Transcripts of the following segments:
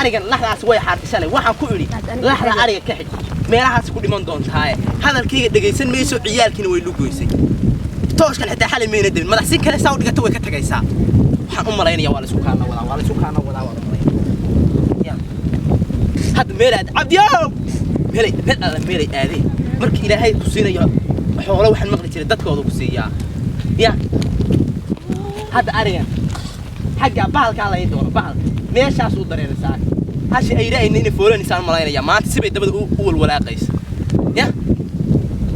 arigan laxdaas way xaartishalay waxaan ku iri laxda ariga ka xig meelahaas ku dhiman doontaa hadalkayga dhageysan mayso ciyaalkiina way lugoysay tooshkan xitaa xalay meena dibin madax si kale saaw dhigata way ka tagaysaa waxaan u maleynaya waa la isku kaana wadaa هذا ميلاد عبد يوم ميلاد هذه مرك إلى هاي كسينا حوله وحن مغري ترى دتك وضو كسيا يا هذا أريان حاجة بالك على يدور بال ماشي عصود درين ساك هالشيء أي رأي إني فورا إنسان ملايين يا ما تسبي دبل أول ولا قيس يا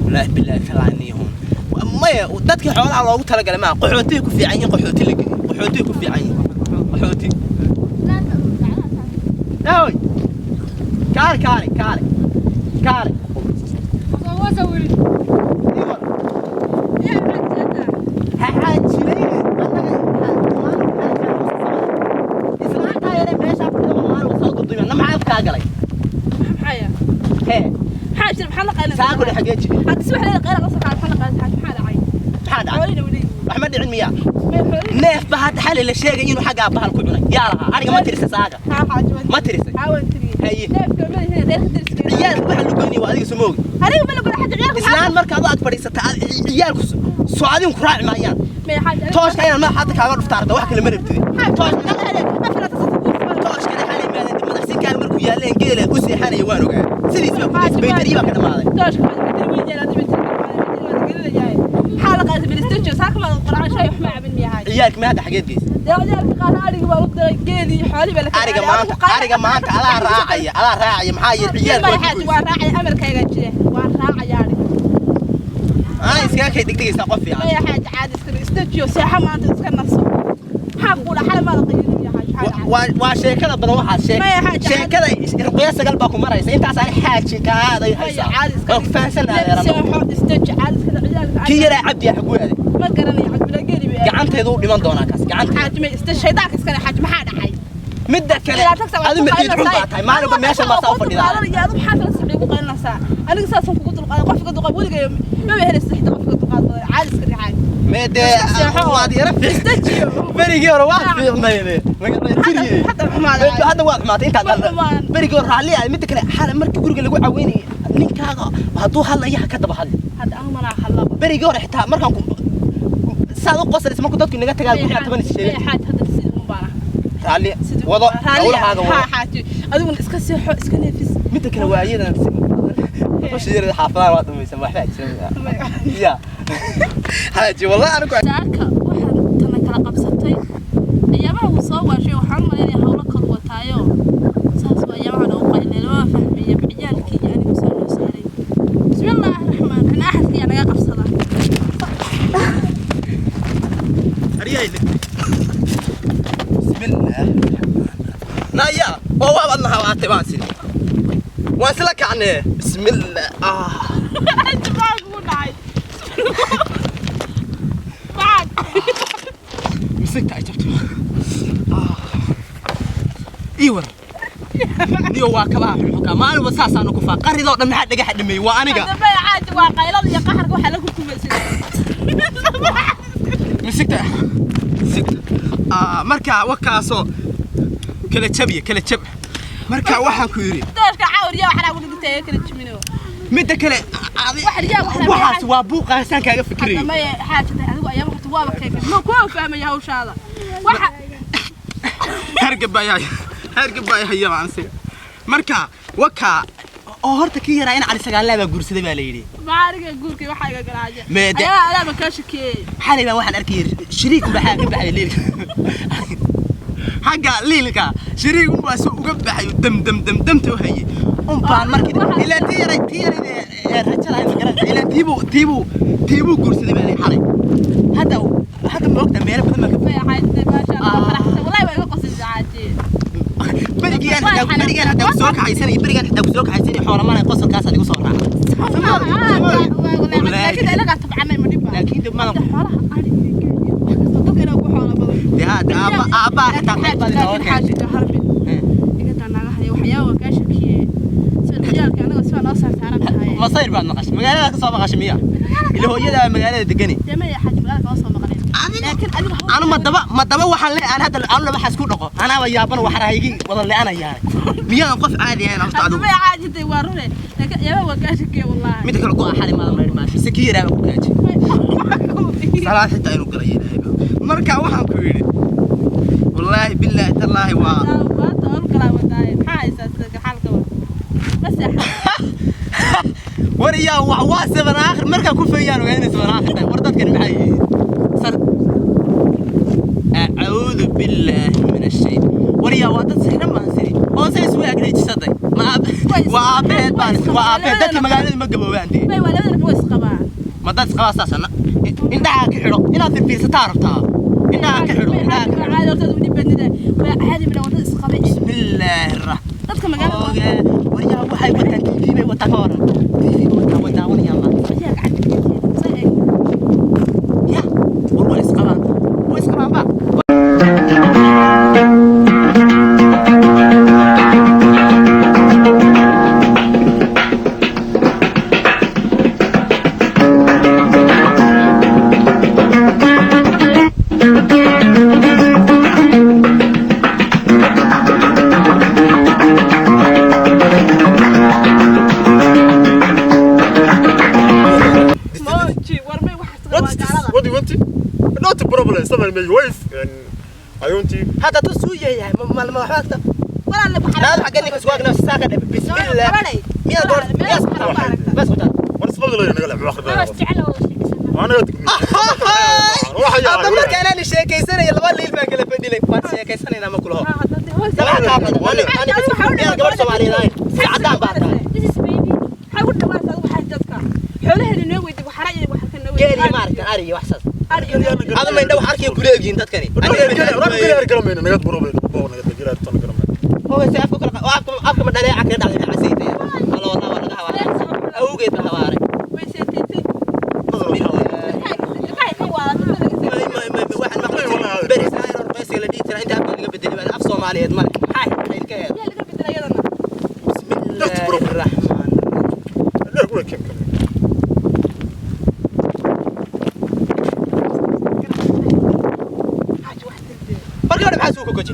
ولا بالله خلاني هون ما دتك حوله على وقت ترى ما قحوتيك في عين قحوتيك في عين قحوتي لا كاري وسوي يا عجلة حاج ليه إسمعك يا رب إيش أفكر ما وصلت الدنيا أنا معاك كاجلي حيا هي حاجة محلقة أنا ساقول حاجتي هتسمح لي قيل قصك على محلقة محل عين حاجة أحمد علمية نيف بهاد حل اللي شيء إنه حاجة بهال كلنا يلا أنا ما ترسى ساقة ما ترسى هي عيالك waxaa lagu goynay waa adiga samoog aniga ma lagu xad ciyaalku islaan marka aad fadhiisata ciyaalku su'aadin ku raaci maayaan ma xad tooshka inaan ma xad kaaga dhuftaarta wax kale ma rabtid tooshka xalay maadan madax si kaal markuu yaaleen geela u seexanay waan ogaa sidiis baa ku baytariiba ka dhamaaday tooshka baytariiba yeelada baytariiba xalaqada bilistajo saakma quraan shay wax ma cabin miyahay ciyaalka ma hada xageedkiis ciyaalka qaar ariga waa u diray geeli xooli baa la ariga maanta ala raacaya maxaa yeelay ciyaalka waa raacay amarkayga jire waa raacay ariga ana iska kay digdigaysa qof fiican ma xaaj caadi istajo seexa maanta iska naso xaq qula xal ma la qiimo yahay waa sheekada badan waxa sheekada irqiya sagal baa ku maraysa intaas aan xaaji ka aaday haysa oo faahfaahsanahay istajo caadi iska ciyaalka kiyara cabdi xaguuade ma garanay cabdi la geeli baa gacanteedu u dhiman doona kaas gacanta xaaj ma istajo shaydaanka iska xaaj maxaa dhacay midda kale adu ma ciid xun baa tahay maalinba meesha ma soo fadhidaa yaa adu maxaa kala sii ugu qaynaysaa aniga saasan kugu dulqaaday qofka dulqaad weliga ma helaysa xitaa qofka dulqaad caadi iska dhacay meede waad yara istajiyo berigi hore waa fiicnayde hadda waad xumaatay intaad berigi hore raalli ah midda kale xaala markii guriga lagu caweynayay ninkaaga hadduu hadlaya ka daba hadli hadda aan mana hadlaba berigi hore xitaa markaan saad u qoslaysa markuu dadku inaga tagaa ku taban sheegay xaaj hadda si u baana raalli wado hawlahaaga wado xaaj adigu iska seexo iska neefis midda kale waa iyadan وشير الحافظان واطم يسمى حاج يا حاج والله انا كنت ذاك waxaan kala qabsatay ayaamaha uu soo waashay waxaan maleeyahay hawlo kala wataayo saas waa ayaamaha uu qaylay loo fahmiyay ciyaalkii anigu soo saaray bismillaahir rahmaanir rahiim ahadkii anaga qabsada ariyayna bismillah naya oo waadna hawaatay baan sidii واسلك عنه بسم الله انت معك مو ناي معك مسكت عجبت ايوه نيو واكبا حكا ما انا بساس انا كفا قريدو دم حد دغ حدمي وا انيغا دبا عاد وا قيلد يا قحرك waxa la ku kumeysay مسكت marka wakaaso kala jab marka waxaan ku yiri dadka caawriya waxa lagu dhigtay kala jimino midda kale waxaas waa buuqaasan kaaga fikriyo ma xaajada adigu ayaa waqti waa bakayga ma ku fahmay hawshaada waxa hargabaya yaansi marka waka oo horta ki yaraa in cali sagaalaba guursaday baa la yiri maariga guurkii waxa iga garaaje ayaa alaaba ka shakiyay xalay baa waxaan arkay shiriik baxay ka baxay leelka حاجة ليلك شريك واسو وقبحي دم توهي بان مركي إلى تيري الرجال هاي مقرن إلى تيبو كرسي بالي حالي هذا موقت مير بدل ما كفاية حاجة ما شاء الله فرحت والله ما قصدي عادي بريجان حتى وسوق عايزين حوار ما نقص الكاس اللي قصور لكن أنا قاعد طبعا ما يمدي لكن ما هذا أبا حتى حاجة هربي إذا أنا هاي وحياة وكاشكية سألت أنا وسوى ناصر تعرف ما صير بعد نقاش مقالة كصوب غشمية اللي هو يدا مقالة دقني جميع حاجة مقالة كصوب مقالة لكن أنا ما دبا وحنا أنا هذا أنا ما حسكون أنا ويابان وحنا هيجي والله أنا يعني مياه قف عادي أنا أفتح ما عادي تورونه لكن يا ما وقاشك والله ميتك القوة حالي ما سكيرة أنا بقولك صراحة حتى أنا قرية مركع وحنا كبير والله بالله تالله ما تقول كلام وداي حايس حالك بس يا وريا وعواسة من آخر مركع كل فيان وقاعدين من آخر وردت كان معي صار أعوذ بالله من الشيء وريا وردت سحنا ما نسي هو زي سوي أقريت صدق ما وعبيد بانس وعبيد ده كم قاعدين ما قبوا عندي ما ولا نفوس قبا ما دات خلاص أساسا إنت كحلو إن في ستار بتاع إنت كحلو عاد أرتد ودي بندة وهذه من ورد إسقابي بسم الله الرحمن dadka magaalada وريا waxay wataan TV bay wataan hore TV wataan وريا ما ayaa gacanta say يا والله اسقبان واسقبان بقى What do you want? Not a problem. Someone my wife and I want to. هذا تسويه يا ما حاجته ولا اللي بحرك لا حق انك سواق نفس الساقه بسم الله مية دور بس What's the problem? أنا قلنا بآخر ما استعلوا أنا روح يا أما مركي أنا شيكيسنا يلا والله يلبق كله بدي لك ما شيكيسنا أنا ما كله سبعة أنا قبل سوالي لاين سعدان بعدها حاول ما تسوي حاجتك حوله اللي نوي دي وحراجي وحركنا نوي جيري مارك أري وحسن هذا ما يندو حركي كوريجين تذكري أنا كلام أنا قد بروبلم أنا قد جيرات أنا كلام هو سيفكر وأفكر من دليل عكر دعي عسيتي الله والله ولا قهوة أو جيت بهواري ويسيتي واحد ما بريس أنا رئيس الذي ترى أنت أبغى بدل أنا أفصل مالي أدمر هاي الكير يا اللي قبل يلا بسم الله الرحمن لا أقول لك كم برجع بحاسوك كوتشي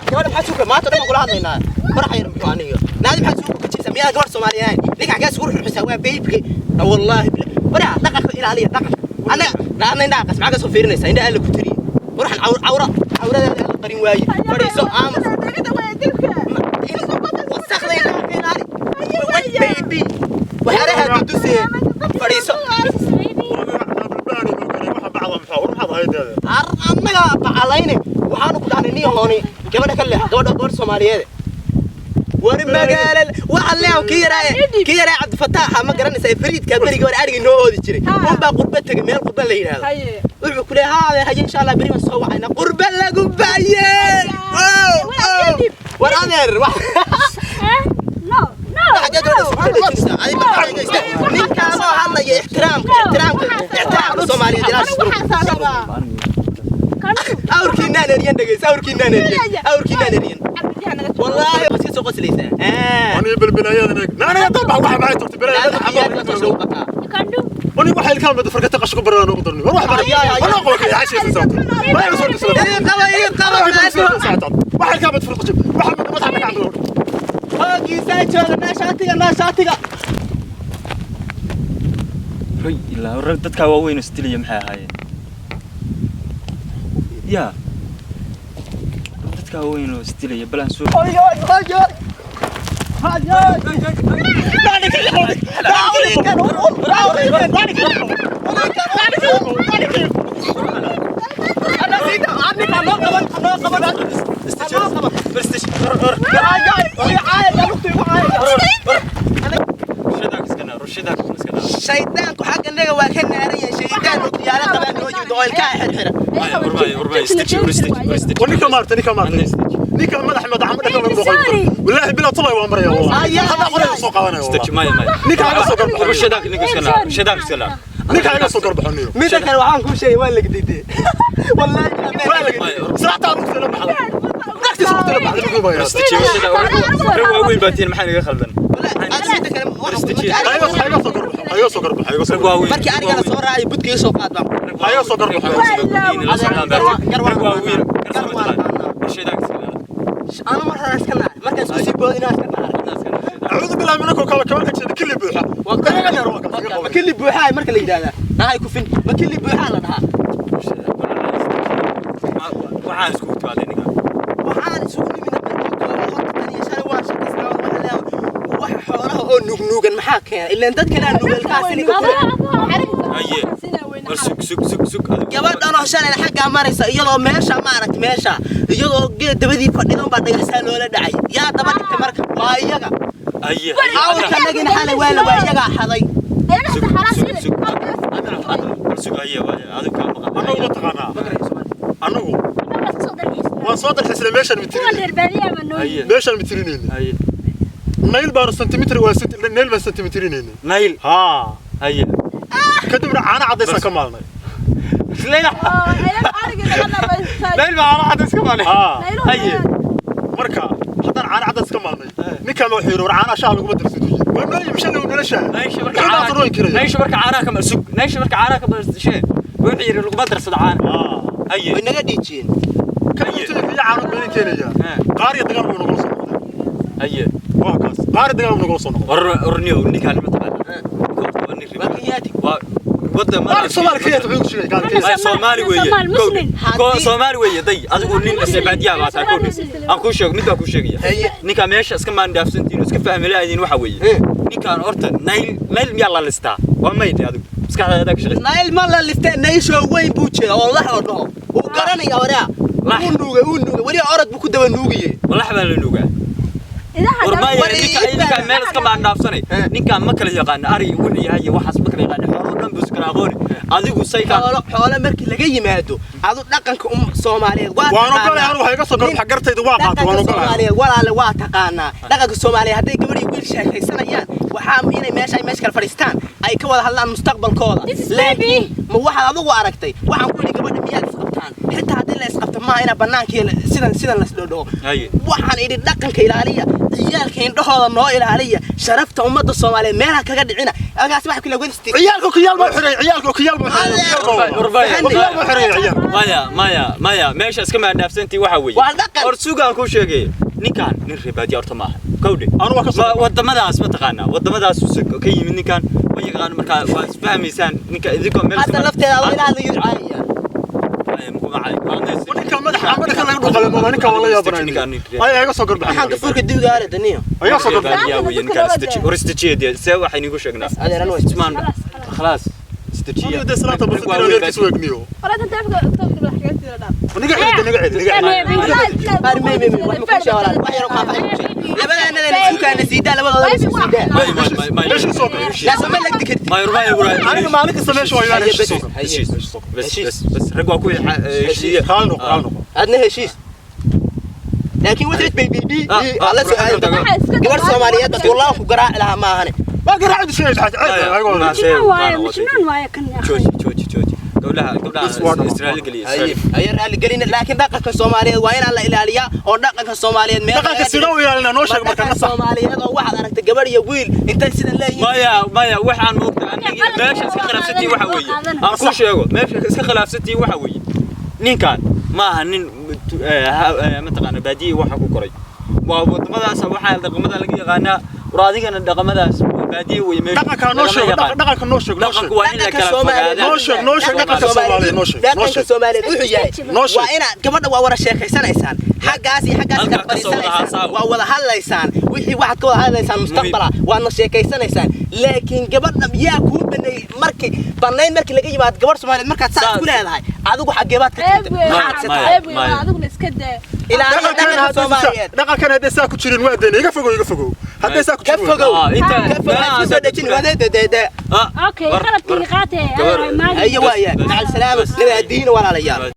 كمان بحاسوك ما تدري أقول هذا هنا فرح يرمي نادي بحاسوك كوتشي سميها جوار سوماليان ليك حاجة سكور في الحسابات بيبكي والله ولا دقق إلى عليه دقق أنا لا أنا ناقص معك صفيرني سين قال لك كتري وراح عورة القرين واي فريسو أمس وسخلين بيبي وحرها تدوسي فريسو أنا بعليني وحنا كنا عني هوني كمان كله دور سومالية ورم مقال وعليهم كيرا عبد الفتاح ما قرن سيفريد كبري قور أرجع نودي تري هم بقربتك ميل قرب اللي هذا وعلى كل هذا هاي إن شاء الله بري مسوا عنا قرب الله قباية ورانير حاجة احترام الصومالية أوركينا نريان دقيس أوركينا نريان والله بس كسوق سليسة أنا بالبناية أنا طبعا واحد معي تكتب أنا واحد كان بده فرقة تقشق برا أنا بضرني روح برا أنا أقول لك عايش يا ساتر ما يصير كسر واحد كان بده فرقة واحد ما تعمل عنده هاجي سايتشون ناشاتيga هاي لا رد dadka waaweyn istiliyay maxay ahaayeen ya dadka waaweyn oo istiliyay balan soo شيطان حق النجا وكان ناريا شيطان وقيالة طبعا نوجي بدوال كاحر ورباي استج ونيكا مارت نيكا مدح مدح والله بلا طلع وامر يا والله هذا قريب سوق انا استج ماي نيكا على سوق رشداك رشداك سلام نيكا على سوق بحنيو ميدا كان وعان كل شيء وين لقيتي والله ساعه تعرف تلعب نكتي سوق تلعب استج روا وين باتين maxay naga khaldan ايوه سوق markii aniga la soo raacay budkii soo qaad baan ايوه سوق رشداك سلام أنا مرة أسكن حاجة سكسي بودي ناس كنا أعوذ بالله منك وكما كتشد كل بوحة ما كل بوحة مركز اللي جانا نهاي كوفين ما كل بوحة لنا waxaan isku taadayna waxaan isugu nimid horta shar waa shaqo wax xoolaha oo nugnuugan maxaa keenay ilaa dadkana nugalkaas in aye sug gabadhan oo shalay xagga maraysa iyadoo meesha ma aragt meesha iyadoo geed dabadii fadhidan baa dhagaxsan loola dhacay yaa daba dhigtay marka waa iyaga aye awrka nagin xalay waa iyaga xaday sug aye adigu ka maqan أنا ما تقانا أنا وصوت الحسن ماشان مترين ماشان مترين aye نيل بار سنتيمتر وست نيل بار سنتيمترين نايل ها aye كدبنا أنا عديسا كمالنا لينا نايل ما انا حدث كمان ها aye مركا حتى أنا عديسا كمالنا نكمل وحيرو أنا شهر لقمة درسيتي وأنا يمشي لو نلشة نايش marka caana kama sug naash marka caana kama shee wixii yiri lagu madrasad caana aye way naga dhiijeen كنت في عالم بين كينيا قاري دغال بو نغلص aye واكاس قاري دغال بو نغلص orniyo ninkaan ma taqaan wakiyaati wada ma قاري سومال كيت بيقول شيء قال كيت ay Soomaali weeye Soomaali weeye day adigu nin asbaadiya baa taa ku aan ku sheeg ninka ku sheegaya ninka meesha iska maan dhaafsantiin iska fahmaleeyeen waxa weeye ninkaan horta nail miya la listaa waa mayd adigu maskaxdaada ka shaqeyn nail ma la listay naysho weyn buu jeedo oo la hodho uu garanaya waraa uu nuuga wali orad buu ku daba nuugiye wallahi baa la nuugaa ninka meel iska maan dhaafsanay ninkaan ma kala yaqaan ari wuxuu yahay waxaas ma kala yaqaan xoolo dhan buu iska aqoon adigu sayka xoolo markii laga yimaado adu dhaqanka Soomaaliyeed waana kale aan waxa iga soo gol xagartayda waa qaat waana kale walaal waa taqaana dhaqanka Soomaaliyeed haday gabadh iyo wiil sheekaysanayaan waxa inay meesha kala fadhiistaan ay ka wada hadlaan mustaqbalkooda laakiin ma waxa adigu aragtay waxaan ku gabadha miyaad isqabtaan xitaa hadii la isqabto ma ina banaanka sidan la isdhoodho waxaan idin dhaqanka ilaaliya ciyaalka indhahooda noo ilaaliya sharafta ummadda Soomaaliyeed meelaha kaga dhicina agaas wax kale wadistay ciyaalku kiyaal ma xiray maya meesha iska maan dhaafsantii waxa weeye or suugaan ku sheegay ninkaan nin ribaadiya horta maaha kawdhe anu waa ka soo wadamadaas ma taqaana wadamadaas ka yimid ninkaan way yaqaan marka waa isfahmaysaan ninka idinko meel hadda lafteeda waa ilaah la yircaaya ninka madaxa laga dhuqalay ninka wala yaabanay ay iga soo garbaxay waxaan ka furka diwgaara daniyo ayaa soo garbaxay yaa weyn kan istijiyada see waxay nigu sheegnaa adeeran way ismaan خلاص استجيب ده صلاة بس غير كسوق نيو ولا انت تعرف تكتب الحاجات دي ولا لكن وثبت بي على سؤال قبل سوماليات والله قراء لها ما هني ما قراء شيء مشنون وايا كان جوجي قبلها إسرائيل قليل أي قليل لكن دقة الصومالية وين على الإلالية أو دقة الصومالية دقة السنوية لنا نوشك مكان الصومالية أو واحد أنا تجبر يقول أنت سيد الله مايا واحد عن وقت عني ماشي سخلاف ستي وحوي أقول شيء ماشي سخلاف ستي وحوي نين كان ما هنين متقنا بدي وحكوا كري وضمداس واحد دقمدا لقي غانا ورادينا دقمداس بدي ويمشي دقة نوشك دقة نوشك دقة وين نوشك دقة الصومالية نوشك دقة الصومالية وحياة وأنا كمان ورا الشيخ سنة حقاسي ووضع هالليسان وحي واحد كوضع هالليسان مستقبلا وأنا الشيخ سنة لكن قبلنا بياكل بني مركي بنين مركي لقي بعد قبل سومالي مركي تساعد كل هذا عادوا حقيبات دقة كان هذا ساكو تشيرين وادين يقفقوا هذا ساكو تشيرين اوكي خلط تلقاته ايوه مع السلامه نبي الدين ولا العيال